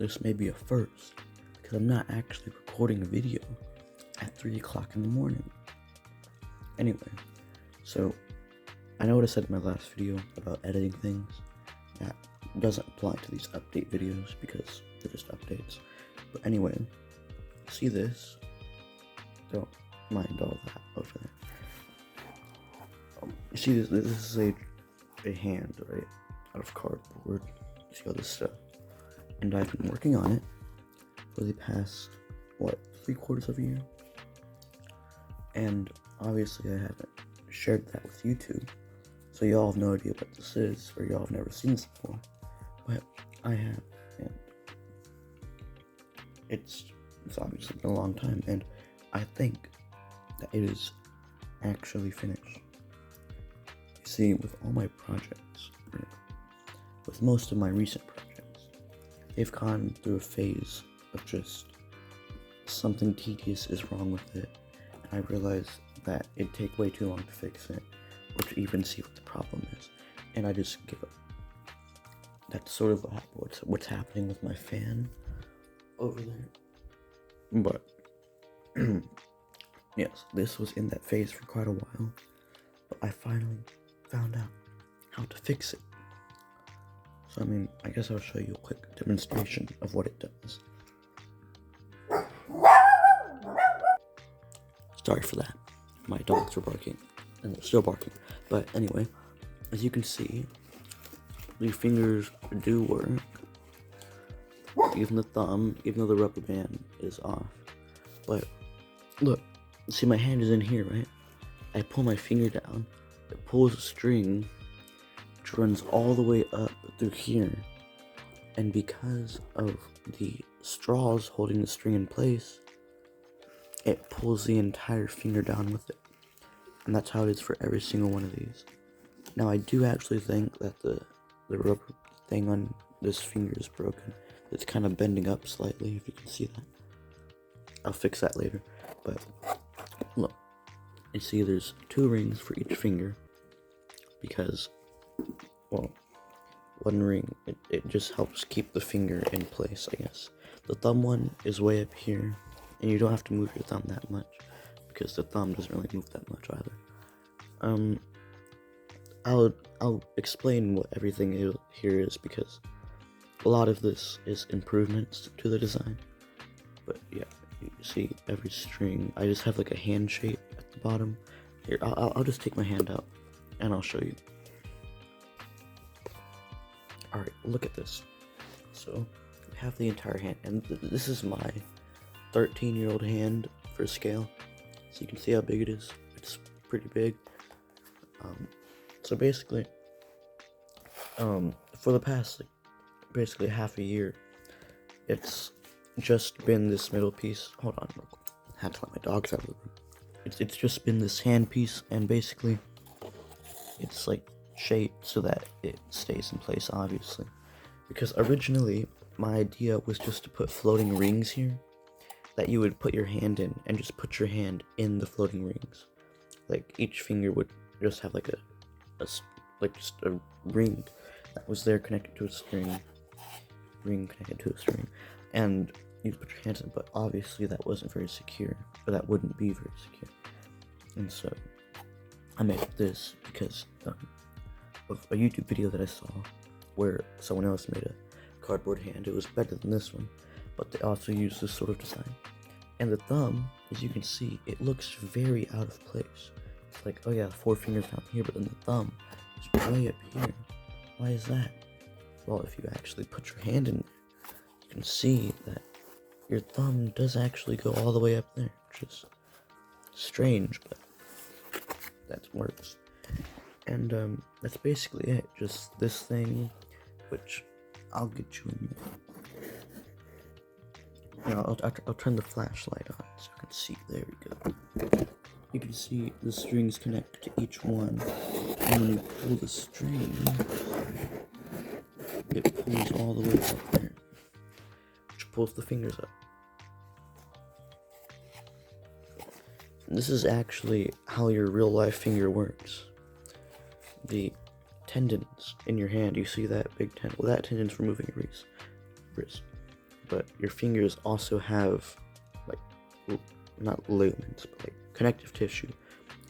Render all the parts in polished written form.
this may be a first, because I'm not actually recording a video at 3 o'clock in the morning. Anyway, so I know what I said in my last video about editing things. That doesn't apply to these update videos because they're just updates. But anyway, see this? Don't mind all that over there. You see this? This is a hand, right? Out of cardboard. You see all this stuff. And I've been working on it for the past, 3/4 of a year? And obviously I haven't shared that with YouTube. So y'all have no idea what this is, or y'all have never seen this before. But I have, and it's obviously been a long time, and I think that it is actually finished. You see, with all my projects, with most of my recent projects, they've gone through a phase of just something tedious is wrong with it, and I realized that it'd take way too long to fix it, or to even see what the problem is, and I just give up. That's sort of what's happening with my fan over there. But yes, this was in that phase for quite a while, but I finally found out how to fix it. So I guess I'll show you a quick demonstration of what it does. Sorry for that. My dogs were barking, and they're still barking. But anyway, as you can see, the fingers do work. Even the thumb, even though the rubber band is off. But look, see my hand is in here, right? I pull my finger down, it pulls a string, which runs all the way up through here. And because of the straws holding the string in place, it pulls the entire finger down with it. And that's how it is for every single one of these. Now I do actually think that the rubber thing on this finger is broken. It's kind of bending up slightly, if you can see that. I'll fix that later. But look, you see there's 2 rings for each finger, because, one ring, it just helps keep the finger in place, I guess. The thumb one is way up here, and you don't have to move your thumb that much, because the thumb doesn't really move that much either. I'll explain what everything here is, because a lot of this is improvements to the design. But yeah, you see every string, I just have like a hand shape at the bottom. Here, I'll just take my hand out and I'll show you. Alright, look at this. So, we have the entire hand, and this is my 13-year-old hand for scale. So you can see how big it is. It's pretty big. So basically, for the past basically half a year, it's just been this middle piece. Hold on, I had to let my dogs out of the room. It's just been this hand piece, and basically it's like shaped so that it stays in place, obviously, because originally my idea was just to put floating rings here that you would put your hand in, and just put your hand in the floating rings. Like each finger would just have like just a ring that was there connected to a string. And you'd put your hands in, but obviously that wasn't very secure, or that wouldn't be very secure. And so I made this because of a YouTube video that I saw where someone else made a cardboard hand. It was better than this one, but they also used this sort of design. And the thumb, as you can see, it looks very out of place. It's like, oh yeah, 4 fingers down here, but then the thumb is way up here. Why is that? Well, if you actually put your hand in there, you can see that your thumb does actually go all the way up there, which is strange, but that works. And that's basically it. Just this thing, which I'll get you in there. Now, I'll turn the flashlight on so you can see. There we go. You can see the strings connect to each one, and when you pull the string, it pulls all the way up there, which pulls the fingers up. This is actually how your real life finger works. The tendons in your hand, you see that big tendon? Well, that tendon's for moving your wrist. but your fingers also have like not ligaments, but like connective tissue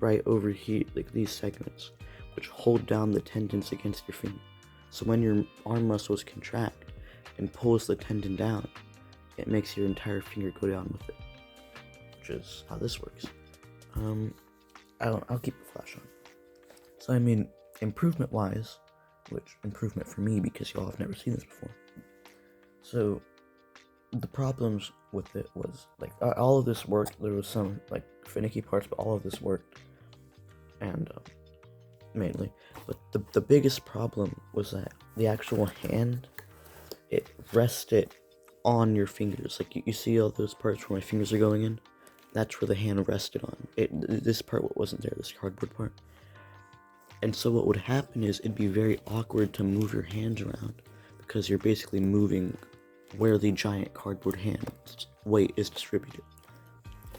right over here, like these segments, which hold down the tendons against your finger. So when your arm muscles contract and pulls the tendon down, it makes your entire finger go down with it, which is how this works. I'll keep the flash on. So I mean, improvement-wise, which improvement for me because y'all have never seen this before. So the problems with it was like all of this worked. There was some like finicky parts, but all of this worked, and mainly. But the biggest problem was that the actual hand, it rested on your fingers. Like you see all those parts where my fingers are going in. That's where the hand rested on. This part wasn't there. This cardboard part. And so what would happen is it'd be very awkward to move your hands around because you're basically moving where the giant cardboard hand's weight is distributed.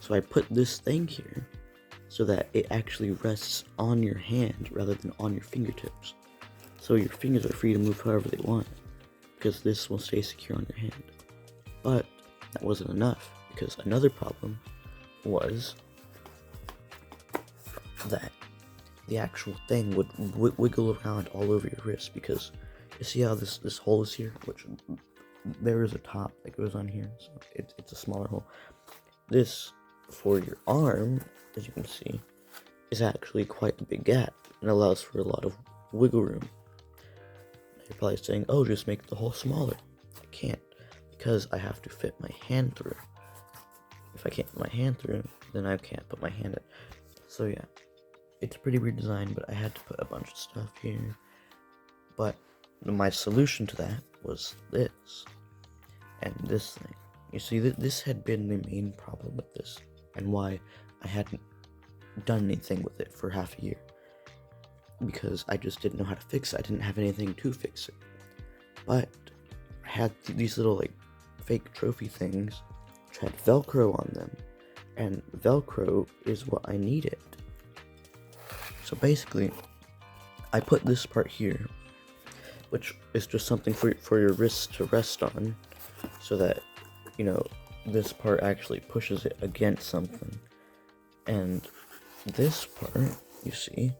So I put this thing here so that it actually rests on your hand rather than on your fingertips. So your fingers are free to move however they want because this will stay secure on your hand. But that wasn't enough because another problem was that the actual thing would wiggle around all over your wrist because you see how this hole is here, which there is a top that goes on here, so it's a smaller hole. This, for your arm, as you can see, is actually quite a big gap and allows for a lot of wiggle room. You're probably saying, oh, just make the hole smaller. I can't, because I have to fit my hand through. If I can't put my hand through, then I can't put my hand in. So yeah, it's a pretty weird design, but I had to put a bunch of stuff here. But my solution to that was this. And this thing. You see, this had been the main problem with this, and why I hadn't done anything with it for half a year. Because I just didn't know how to fix it. I didn't have anything to fix it. But I had these little, like, fake trophy things, which had Velcro on them. And Velcro is what I needed. So basically, I put this part here, which is just something for your wrist to rest on, so that, you know, this part actually pushes it against something. And this part, you see,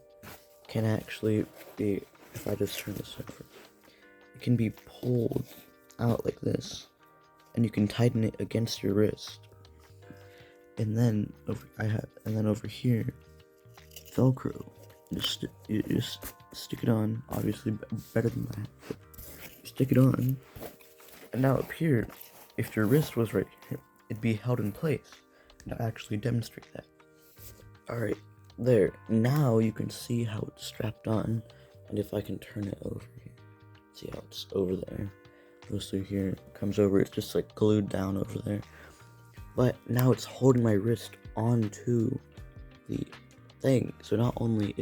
can actually be, if I just turn this over, it can be pulled out like this, and you can tighten it against your wrist. And then over here, Velcro. You just stick it on. Obviously, better than that. But you stick it on, and now up here, if your wrist was right here, it'd be held in place. And I'll actually demonstrate that. All right, there. Now you can see how it's strapped on, and if I can turn it over here, see how it's over there. Goes through here, comes over. It's just like glued down over there. But now it's holding my wrist onto the thing. So not only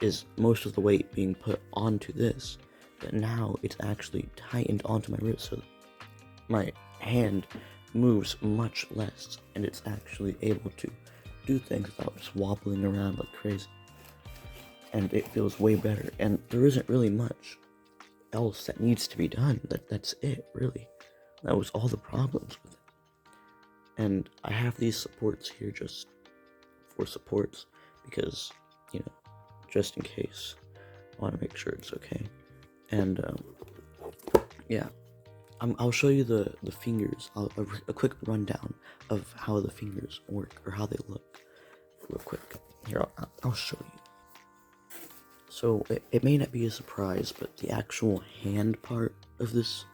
is most of the weight being put onto this, but now it's actually tightened onto my wrist, so my hand moves much less, and it's actually able to do things without just wobbling around like crazy. And it feels way better, and there isn't really much else that needs to be done. That's it, really. That was all the problems with it. And I have these supports here just for supports, because, you know, just in case, I want to make sure it's okay. And yeah, I'll show you the fingers, a quick rundown of how the fingers work, or how they look, real quick. Here, I'll show you. So it may not be a surprise, but the actual hand part of this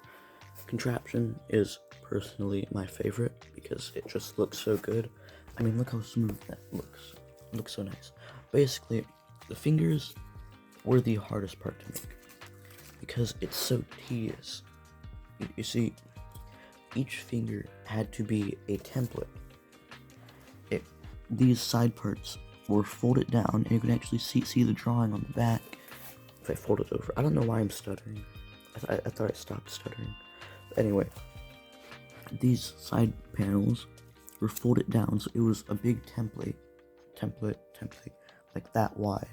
contraption is personally my favorite, because it just looks so good. I mean, look how smooth that looks. It looks so nice. Basically, the fingers were the hardest part to make, because it's so tedious. You see, each finger had to be a template. These side parts were folded down, and you can actually see the drawing on the back. If I fold it over, I don't know why I'm stuttering. I thought I stopped stuttering. But anyway, these side panels were folded down, so it was a big template, like that wide.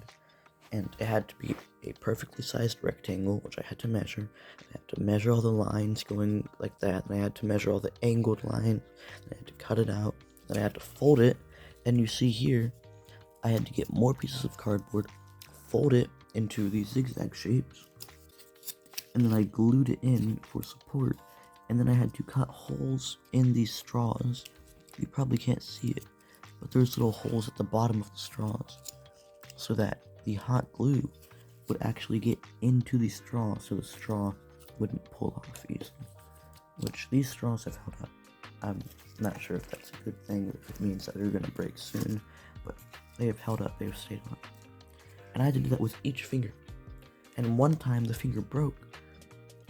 and it had to be a perfectly sized rectangle, which I had to measure. I had to measure all the lines going like that, and I had to measure all the angled lines, and I had to cut it out, then I had to fold it, and you see here, I had to get more pieces of cardboard, fold it into these zigzag shapes, and then I glued it in for support, and then I had to cut holes in these straws. You probably can't see it, but there's little holes at the bottom of the straws, so that the hot glue would actually get into the straw, so the straw wouldn't pull off easily. Which these straws have held up. I'm not sure if that's a good thing, or if it means that they're gonna break soon, but they have held up, they have stayed on. And I had to do that with each finger. And one time the finger broke,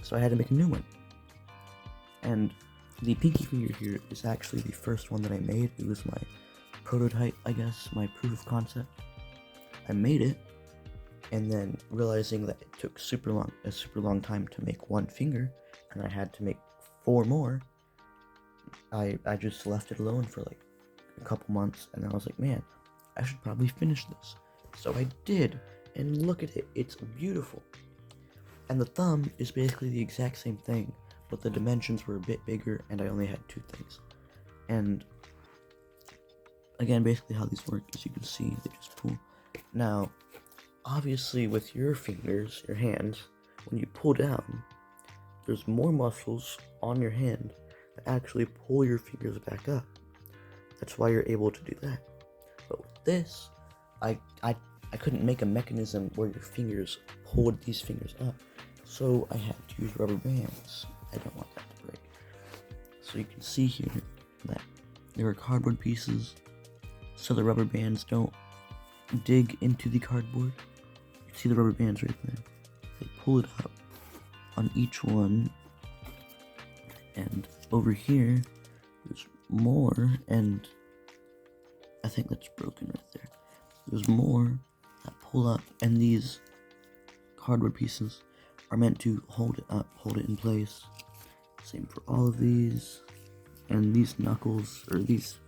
so I had to make a new one. And the pinky finger here is actually the first one that I made. It was my prototype, I guess, my proof of concept. I made it, and then realizing that it took a super long time to make one finger, and I had to make 4 more, I just left it alone for like a couple months, and I was like, man, I should probably finish this. So I did, and look at it, it's beautiful. And the thumb is basically the exact same thing, but the dimensions were a bit bigger, and I only had 2 things. And again, basically how these work, as you can see, they just pull. Now, obviously with your fingers, your hands, when you pull down, there's more muscles on your hand that actually pull your fingers back up. That's why you're able to do that. But with this, I couldn't make a mechanism where your fingers pulled these fingers up, so I had to use rubber bands. I don't want that to break. So you can see here that there are cardboard pieces, so the rubber bands don't dig into the cardboard. You see the rubber bands right there. They pull it up on each one, and over here there's more, and I think that's broken right there. There's more that pull up, and these cardboard pieces are meant to hold it up, hold it in place. Same for all of these, and these knuckles, or these,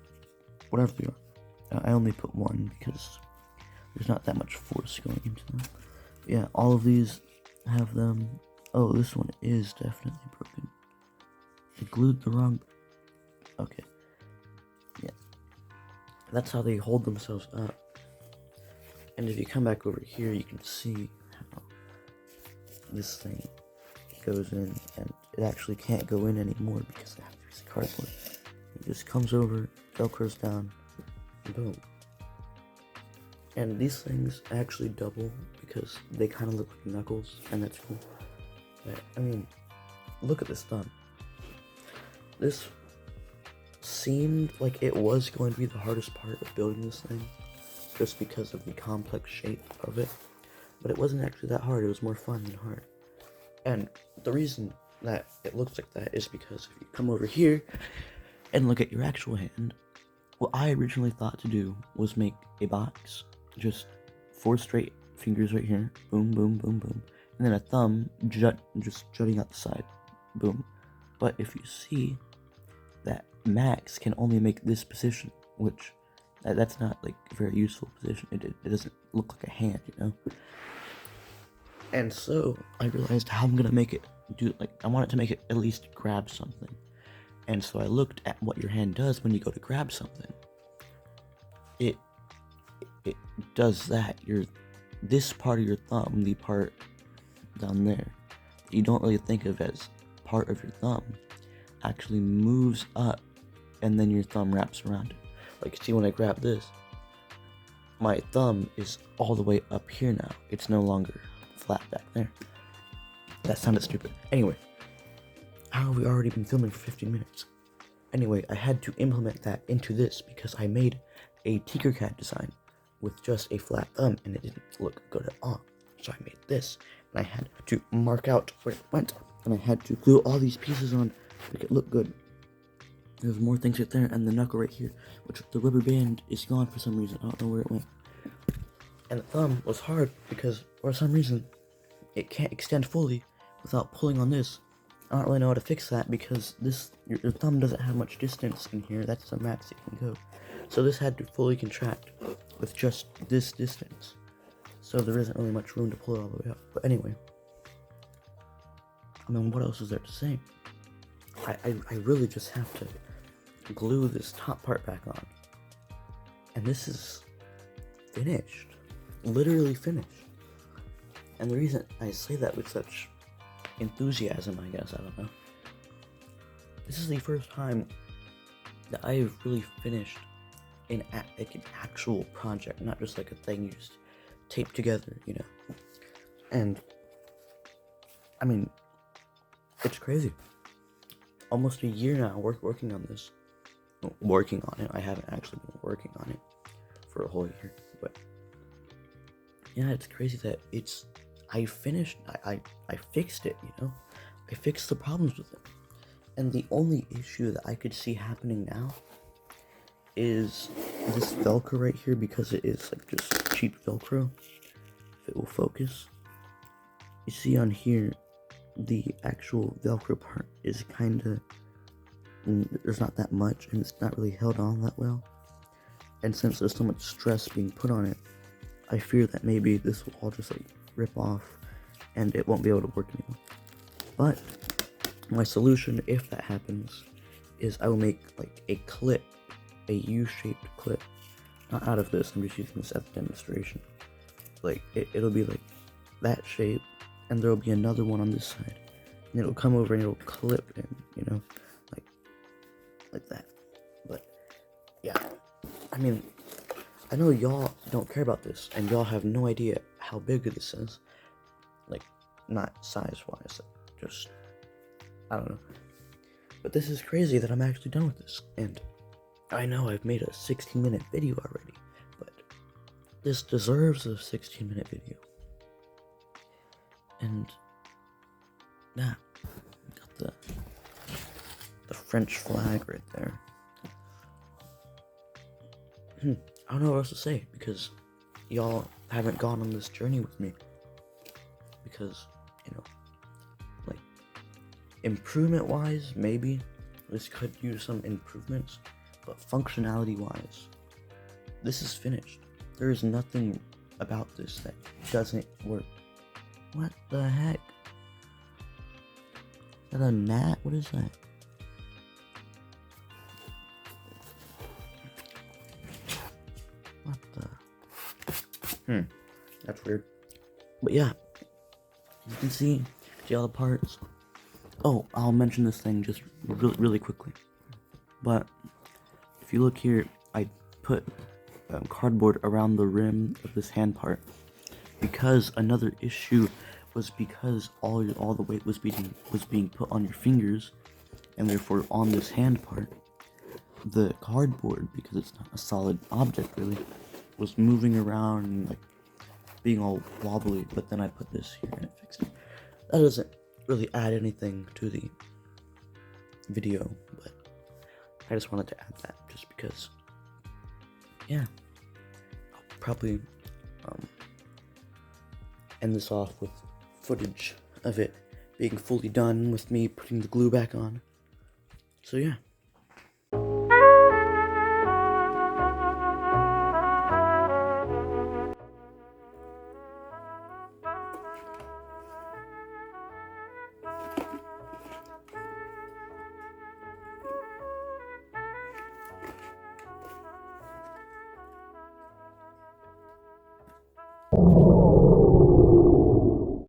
whatever they are. I only put one because there's not that much force going into them. But yeah, all of these have them. Oh, this one is definitely broken. I glued the wrong. Okay. Yeah. That's how they hold themselves up. And if you come back over here, you can see how this thing goes in, and it actually can't go in anymore because I have to use cardboard. It just comes over, velcros down, and boom. And these things actually double because they kind of look like knuckles, and that's cool. But, I mean, look at this thumb. This seemed like it was going to be the hardest part of building this thing, just because of the complex shape of it. But it wasn't actually that hard, it was more fun than hard. And the reason that it looks like that is because if you come over here and look at your actual hand, what I originally thought to do was make a box, just 4 straight fingers right here, boom, boom, boom, boom, and then a thumb just jutting out the side, boom. But if you see that Max can only make this position, which that's not like a very useful position. It doesn't look like a hand, you know. And so I realized how I'm gonna make it do. Like, I want it to make it at least grab something. And so I looked at what your hand does when you go to grab something. It does that. This part of your thumb, the part down there, you don't really think of as part of your thumb, actually moves up, and then your thumb wraps around it. Like, see, when I grab this, my thumb is all the way up here now. It's no longer flat back there. That sounded stupid. Anyway, how have we already been filming for 15 minutes? Anyway, I had to implement that into this because I made a Tinkercad design with just a flat thumb, and it didn't look good at all. So I made this, and I had to mark out where it went, and I had to glue all these pieces on to make it look good. There's more things right there, and the knuckle right here, which the rubber band is gone for some reason. I don't know where it went. And the thumb was hard because, for some reason, it can't extend fully without pulling on this. I don't really know how to fix that because your thumb doesn't have much distance in here. That's the max it can go. So this had to fully contract with just this distance. so there isn't really much room to pull it all the way up. But anyway, I mean, what else is there to say? I really just have to glue this top part back on. And this is finished. Literally finished. And the reason I say that with such enthusiasm, I guess, I don't know. This is the first time that I've really finished an actual project, not just like a thing you just tape together, you know. And I mean, it's crazy. Almost a year now working on this. Working on it. I haven't actually been working on it for a whole year, but yeah, it's crazy that I finished. I fixed it, you know. I fixed the problems with it. And the only issue that I could see happening now is this Velcro right here, because it is like just cheap Velcro. If it will focus. You see on here, the actual Velcro part is kinda, there's not that much, and it's not really held on that well. And since there's so much stress being put on it, I fear that maybe this will all just like rip off and it won't be able to work anymore. But my solution, if that happens, is I will make like a clip, a U-shaped clip. Not out of this, I'm just using this as a demonstration. Like, it'll be like that shape, and there'll be another one on this side. And it'll come over and it'll clip in, you know, like that. But, yeah. I mean, I know y'all don't care about this, and y'all have no idea how big this is. Like, not size-wise, just, I don't know. But this is crazy that I'm actually done with this, and I know I've made a 16-minute video already, but this deserves a 16-minute video. And, yeah, got the French flag right there. I don't know what else to say, because y'all haven't gone on this journey with me. Because, you know, like, improvement-wise, maybe this could use some improvements, but functionality-wise, this is finished. There is nothing about this that doesn't work. What the heck? Is that a gnat? What is that? What the? That's weird. But yeah, you can see all the parts. Oh, I'll mention this thing just really quickly. But if you look here, I put cardboard around the rim of this hand part, because another issue was because all the weight was being put on your fingers, and therefore on this hand part, the cardboard, because it's not a solid object really, was moving around and like being all wobbly. But then I put this here and it fixed it. That doesn't really add anything to the video, but I just wanted to add that just because, yeah, I'll probably end this off with footage of it being fully done with me putting the glue back on. So yeah.